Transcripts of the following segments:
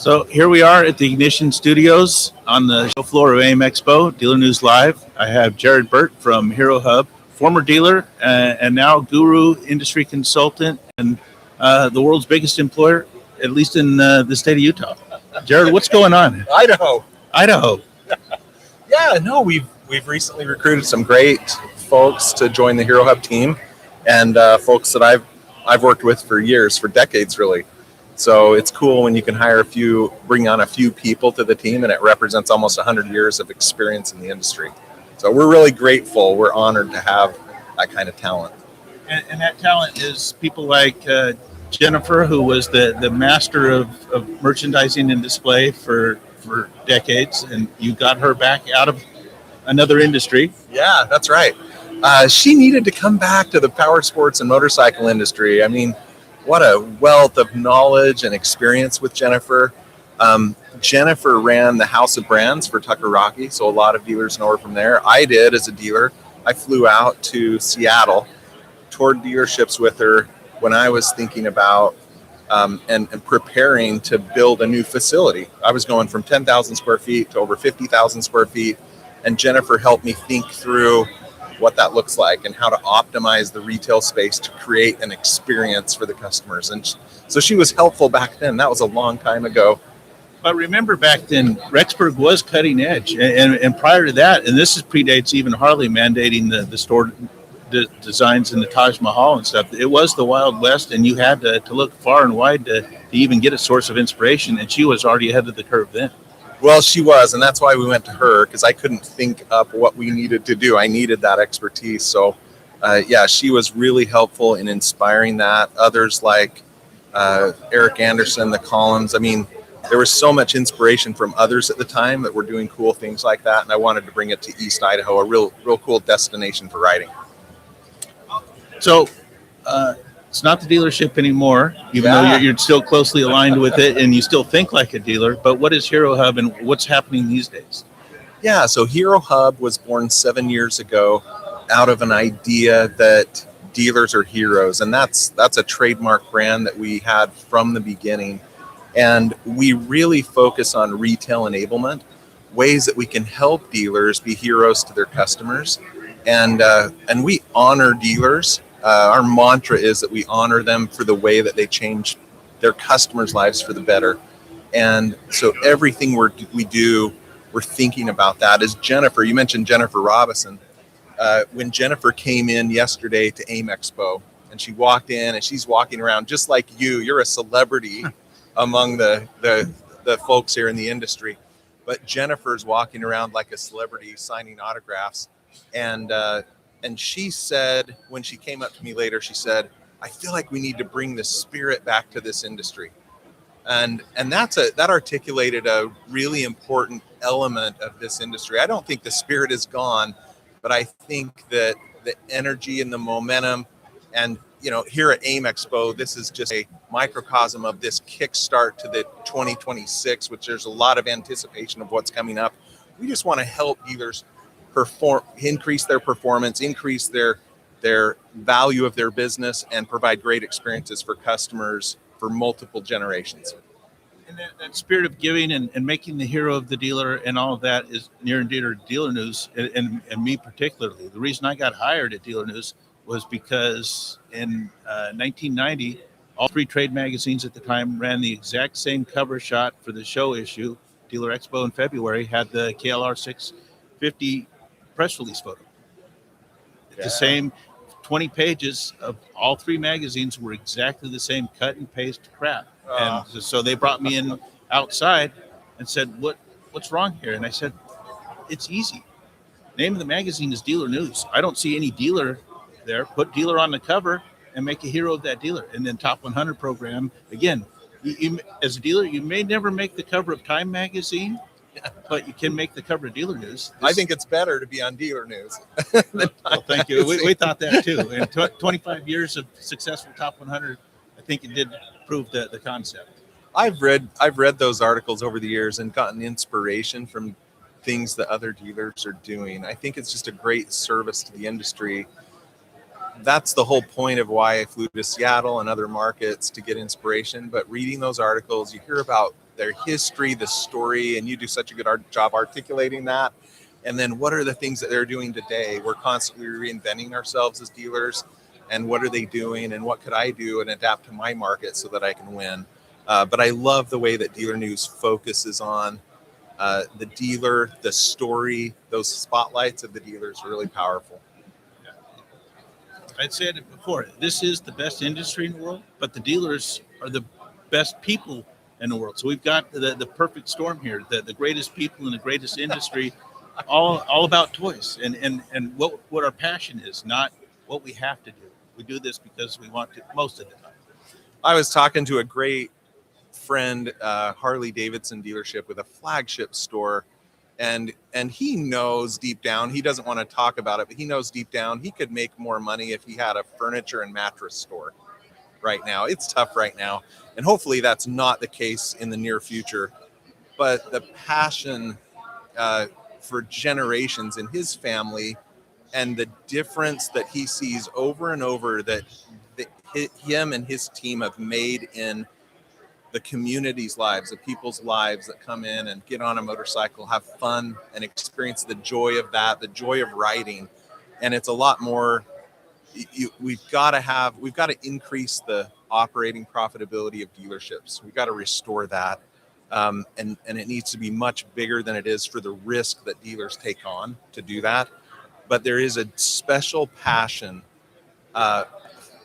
So here we are at the Ignition Studios on the show floor of AIM Expo, Dealer News Live. I have Jared Burt from Hero Hub, former dealer and now guru, industry consultant, and the world's biggest employer, at least in the state of Utah. Jared, what's going on? Idaho. Idaho. Yeah, no, we've recently recruited some great folks to join the Hero Hub team, and folks that I've worked with for years, for decades, really. So it's cool when you can bring on a few people to the team, and it represents almost 100 years of experience in the industry. So we're really grateful. We're honored to have that kind of talent. And that talent is people like Jennifer, who was the master of merchandising and display for decades, and you got her back out of another industry. Yeah, that's right. She needed to come back to the power sports and motorcycle industry. I mean, what a wealth of knowledge and experience with Jennifer. Jennifer ran the House of Brands for Tucker Rocky, so a lot of dealers know her from there. I did as a dealer. I flew out to Seattle, toured dealerships with her when I was thinking about and preparing to build a new facility. I was going from 10,000 square feet to over 50,000 square feet, and Jennifer helped me think through what that looks like and how to optimize the retail space to create an experience for the customers. And so she was helpful back then. That was a long time ago. But remember, back then, Rexburg was cutting edge. And prior to that, and this predates even Harley mandating the store designs in the Taj Mahal and stuff, it was the Wild West, and you had to look far and wide to even get a source of inspiration. And she was already ahead of the curve then. Well, she was, and that's why we went to her, because I couldn't think up what we needed to do. I needed that expertise. So, she was really helpful in inspiring that. Others like Eric Anderson, the columns. I mean, there was so much inspiration from others at the time that were doing cool things like that, and I wanted to bring it to East Idaho, a real cool destination for riding. So, it's not the dealership anymore, even though you're still closely aligned with it and you still think like a dealer. But what is Hero Hub and what's happening these days? Yeah, so Hero Hub was born 7 years ago out of an idea that dealers are heroes. And that's a trademark brand that we had from the beginning. And we really focus on retail enablement, ways that we can help dealers be heroes to their customers. And we honor dealers. Our mantra is that we honor them for the way that they change their customers' lives for the better. And so everything we do, we're thinking about that. As Jennifer, you mentioned Jennifer Robison. When Jennifer came in yesterday to AIM Expo, and she walked in and she's walking around just like you're a celebrity among the folks here in the industry. But Jennifer's walking around like a celebrity signing autographs. And she said, when she came up to me later, she said, I feel like we need to bring the spirit back to this industry. And that articulated a really important element of this industry. I don't think the spirit is gone, but I think that the energy and the momentum, and here at AIM Expo, this is just a microcosm of this kickstart to the 2026, which there's a lot of anticipation of what's coming up. We just want to help dealers increase their performance, increase their value of their business, and provide great experiences for customers for multiple generations. And that spirit of giving and making the hero of the dealer and all of that is near and dear to Dealer News, and me particularly. The reason I got hired at Dealer News was because in 1990, all three trade magazines at the time ran the exact same cover shot for the show issue. Dealer Expo in February had the KLR 650 press release photo. The same 20 pages of all three magazines were exactly the same cut and paste crap. And so they brought me in outside and said, what's wrong here? And I said, it's easy. Name of the magazine is Dealer News. I don't see any dealer there. Put dealer on the cover and make a hero of that dealer. And then Top 100 program. Again, you, as a dealer, you may never make the cover of Time magazine, but you can make the cover of Dealer News. I think it's better to be on Dealer News. Well, thank you. We thought that too. And 25 years of successful Top 100, I think it did prove the concept. I've read those articles over the years and gotten inspiration from things that other dealers are doing. I think it's just a great service to the industry. That's the whole point of why I flew to Seattle and other markets, to get inspiration. But reading those articles, you hear about their history, the story, and you do such a good job articulating that. And then what are the things that they're doing today? We're constantly reinventing ourselves as dealers, and what are they doing, and what could I do and adapt to my market so that I can win? But I love the way that Dealer News focuses on the dealer, the story, those spotlights of the dealers are really powerful. I'd said it before. This is the best industry in the world, but the dealers are the best people in the world. So we've got the perfect storm here. The greatest people in the greatest industry, all about toys and what our passion is, not what we have to do. We do this because we want to most of the time. I was talking to a great friend, Harley Davidson dealership with a flagship store. And he knows deep down, he doesn't want to talk about it, but he knows deep down he could make more money if he had a furniture and mattress store right now. It's tough right now. And hopefully that's not the case in the near future. But the passion for generations in his family and the difference that he sees over and over that him and his team have made in the community's lives, the people's lives that come in and get on a motorcycle, have fun, and experience the joy of that, the joy of riding. And it's a lot more. We've got to increase the operating profitability of dealerships. We've got to restore that, and it needs to be much bigger than it is for the risk that dealers take on to do that. But there is a special passion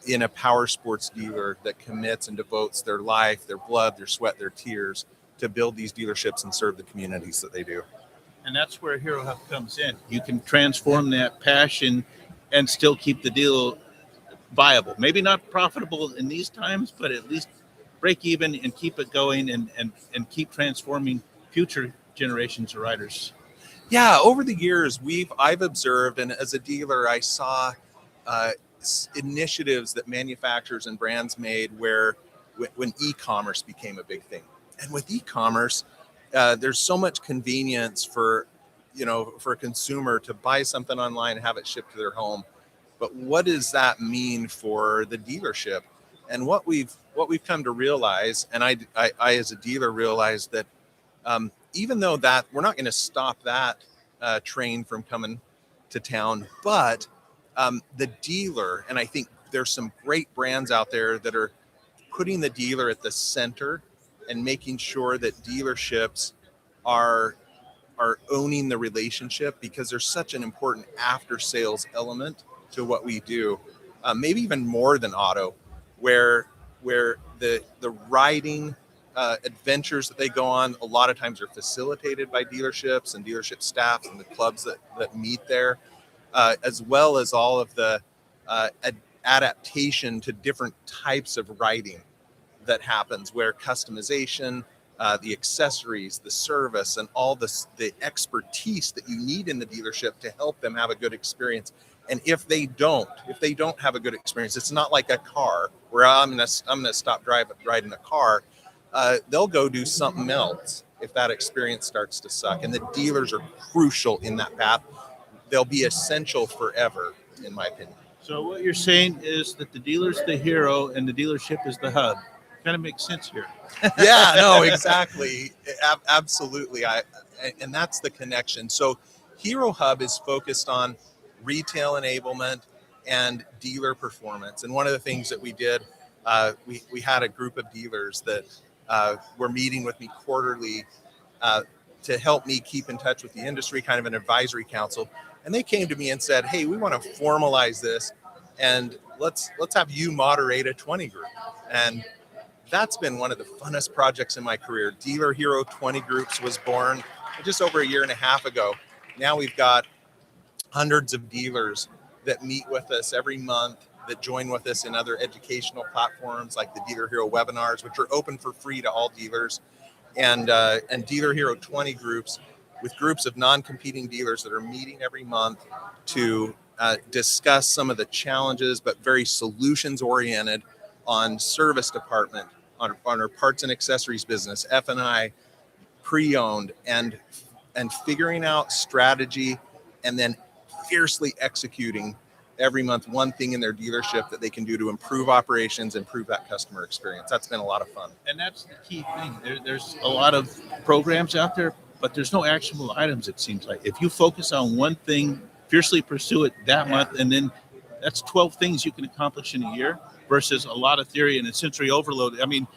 in a power sports dealer that commits and devotes their life, their blood, their sweat, their tears to build these dealerships and serve the communities that they do. And that's where Hero Hub comes in. You can transform that passion and still keep the deal viable. Maybe not profitable in these times, but at least break even and keep it going and keep transforming future generations of riders. Yeah, over the years, I've observed, and as a dealer, I saw initiatives that manufacturers and brands made where when e-commerce became a big thing. And with e-commerce, there's so much convenience for a consumer to buy something online and have it shipped to their home. But what does that mean for the dealership? And what we've come to realize, and I as a dealer realized that even though that we're not going to stop that train from coming to town, but the dealer, and I think there's some great brands out there that are putting the dealer at the center and making sure that dealerships are owning the relationship, because there's such an important after sales element to what we do, maybe even more than auto, where the riding adventures that they go on a lot of times are facilitated by dealerships and dealership staffs and the clubs that meet there, as well as all of the adaptation to different types of riding that happens, where customization, the accessories, the service, and all the expertise that you need in the dealership to help them have a good experience. And if they don't have a good experience, it's not like a car where I'm gonna stop riding a car. They'll go do something else if that experience starts to suck. And the dealers are crucial in that path. They'll be essential forever, in my opinion. So what you're saying is that the dealer's the hero and the dealership is the hub. Kind of makes sense here. Yeah, no, exactly. Absolutely. And that's the connection. So Hero Hub is focused on retail enablement and dealer performance. And one of the things that we did, we had a group of dealers that were meeting with me quarterly to help me keep in touch with the industry, kind of an advisory council. And they came to me and said, hey, we want to formalize this, and let's have you moderate a 20 group. And that's been one of the funnest projects in my career. Dealer Hero 20 Groups was born just over a year and a half ago. Now we've got hundreds of dealers that meet with us every month, that join with us in other educational platforms like the Dealer Hero webinars, which are open for free to all dealers, and Dealer Hero 20 Groups, with groups of non-competing dealers that are meeting every month to discuss some of the challenges, but very solutions-oriented on service department, on our parts and accessories business, F&I, pre-owned, and figuring out strategy and then fiercely executing every month one thing in their dealership that they can do to improve operations, improve that customer experience. That's been a lot of fun. And that's the key thing. There's a lot of programs out there, but there's no actionable items, it seems like. If you focus on one thing, fiercely pursue it that month, and then that's 12 things you can accomplish in a year versus a lot of theory and a sensory overload. I mean,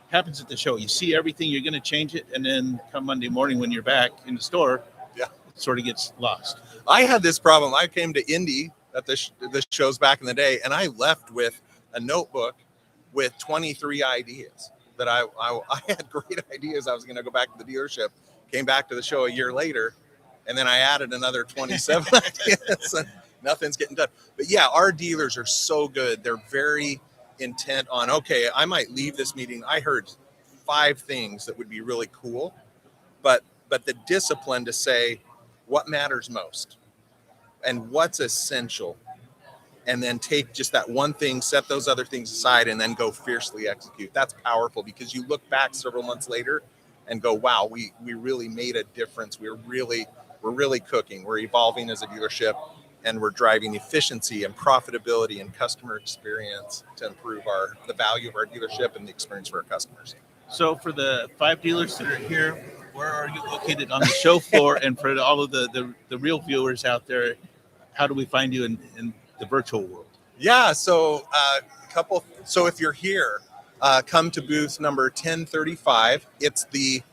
happens at the show. You see everything, you're going to change it, and then come Monday morning when you're back in the store, Yeah. it sort of gets lost. I had this problem. I came to Indy at the shows back in the day, and I left with a notebook with 23 ideas that I had great ideas. I was going to go back to the dealership, came back to the show a year later, and then I added another 27 ideas. And nothing's getting done. But yeah, our dealers are so good. They're very intent on, okay, I might leave this meeting. I heard 5 things that would be really cool, but the discipline to say what matters most and what's essential, and then take just that one thing, set those other things aside, and then go fiercely execute. That's powerful, because you look back several months later and go, wow, we really made a difference. We're really cooking. We're evolving as a dealership, and we're driving efficiency and profitability and customer experience to improve the value of our dealership and the experience for our customers. So for the 5 dealers that are here, where are you located on the show floor? And for all of the real viewers out there, how do we find you in the virtual world? Yeah, so so if you're here, come to booth number 1035. It's the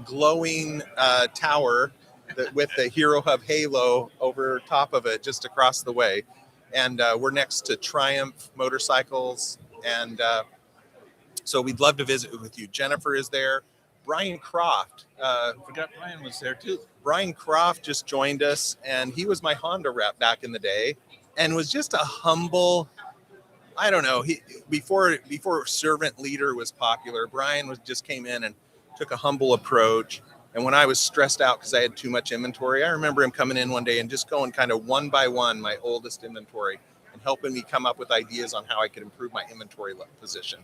glowing tower with the Hero Hub halo over top of it, just across the way. And we're next to Triumph Motorcycles. And so we'd love to visit with you. Jennifer is there. Brian Croft. Forgot Brian was there too. Brian Croft just joined us, and he was my Honda rep back in the day, and was just a humble, I don't know, before servant leader was popular, Brian just came in and took a humble approach. And when I was stressed out because I had too much inventory, I remember him coming in one day and just going kind of one by one my oldest inventory and helping me come up with ideas on how I could improve my inventory position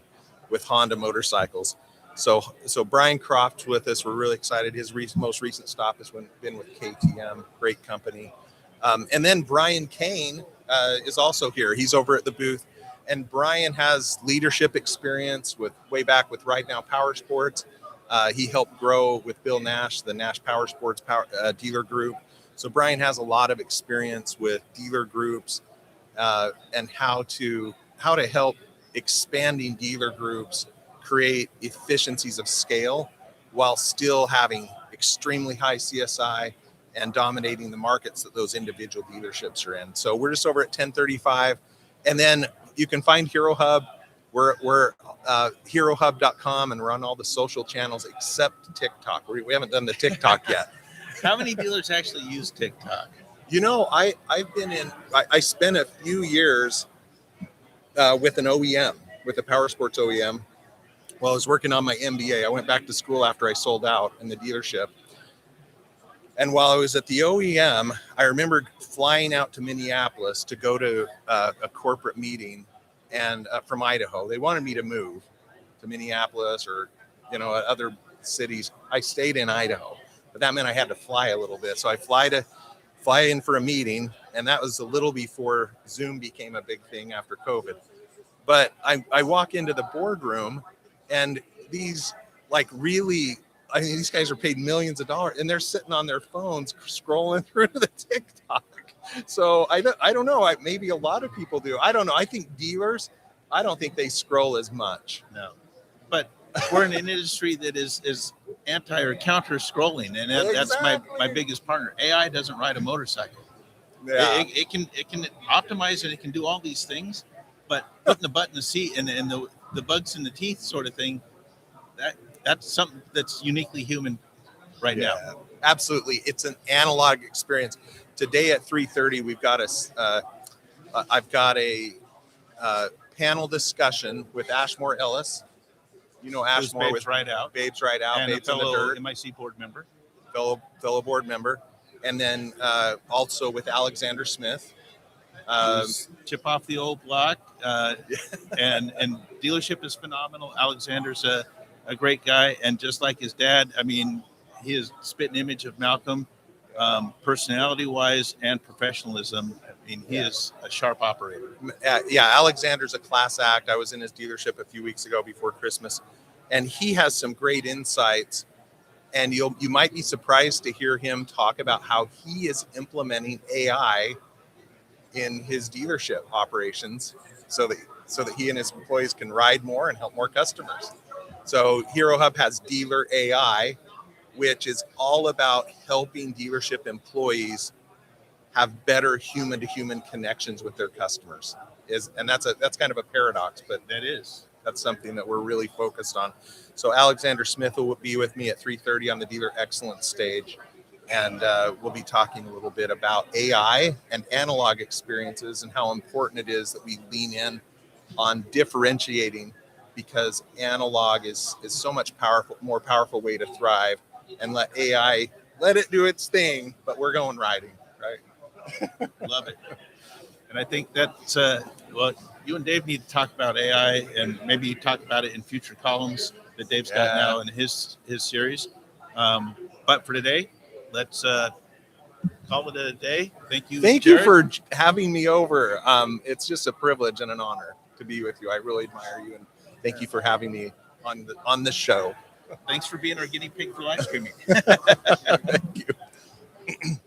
with Honda motorcycles. So Brian Croft's with us. We're really excited. His most recent stop has been with KTM, great company. And then Brian Kane is also here. He's over at the booth. And Brian has leadership experience way back with Right Now Power Sports. He helped grow with Bill Nash, the Nash Power Sports dealer group. So Brian has a lot of experience with dealer groups and how to help expanding dealer groups create efficiencies of scale while still having extremely high CSI and dominating the markets that those individual dealerships are in. So we're just over at 1035. And then you can find Hero Hub. We're herohub.com, and we're on all the social channels except TikTok. We haven't done the TikTok yet. How many dealers actually use TikTok? You know, I spent a few years with an OEM, with a power sports OEM. Well, I was working on my MBA. I went back to school after I sold out in the dealership. And while I was at the OEM, I remember flying out to Minneapolis to go to a corporate meeting, and from Idaho. They wanted me to move to Minneapolis or, other cities. I stayed in Idaho, but that meant I had to fly a little bit. So I fly in for a meeting, and that was a little before Zoom became a big thing after COVID. But I walk into the boardroom, and these these guys are paid millions of dollars, and they're sitting on their phones scrolling through the TikTok. So I don't know. Maybe a lot of people do. I don't know. I think dealers, I don't think they scroll as much. No, but we're in an industry that is anti or counter scrolling, and that's my biggest partner. AI doesn't ride a motorcycle. Yeah. It can optimize, and it can do all these things, but putting the butt in the seat and the bugs in the teeth sort of thing, that's something that's uniquely human right now. Absolutely. It's an analog experience. Today at 3:30, I've got a panel discussion with Ashmore Ellis. You know Ashmore Babes with Right Out, Babes Right Out, and Babes a on the fellow Dirt, MIC board member, fellow board member, and then also with Alexander Smith. Chip off the old block, and dealership is phenomenal. Alexander's a great guy, and just like his dad, I mean, he is spitting image of Malcolm, personality-wise and professionalism. I mean, he is a sharp operator. Yeah, Alexander's a class act. I was in his dealership a few weeks ago before Christmas, and he has some great insights. And you might be surprised to hear him talk about how he is implementing AI in his dealership operations, so that he and his employees can ride more and help more customers. So Hero Hub has Dealer AI, which is all about helping dealership employees have better human-to-human connections with their customers. And that's kind of a paradox, but that's something that we're really focused on. So Alexander Smith will be with me at 3:30 on the Dealer Excellence stage, and we'll be talking a little bit about AI and analog experiences and how important it is that we lean in on differentiating, because analog is so much more powerful way to thrive, and let AI let it do its thing, but we're going riding, right? Love it. And I think that's well, you and Dave need to talk about AI, and maybe talk about it in future columns that Dave's got now in his series. But for today, let's call it a day. Thank you. Thank Jared. you for having me over. It's just a privilege and an honor to be with you. I really admire you, and thank you for having me on the show. Thanks for being our guinea pig for live streaming. Thank you.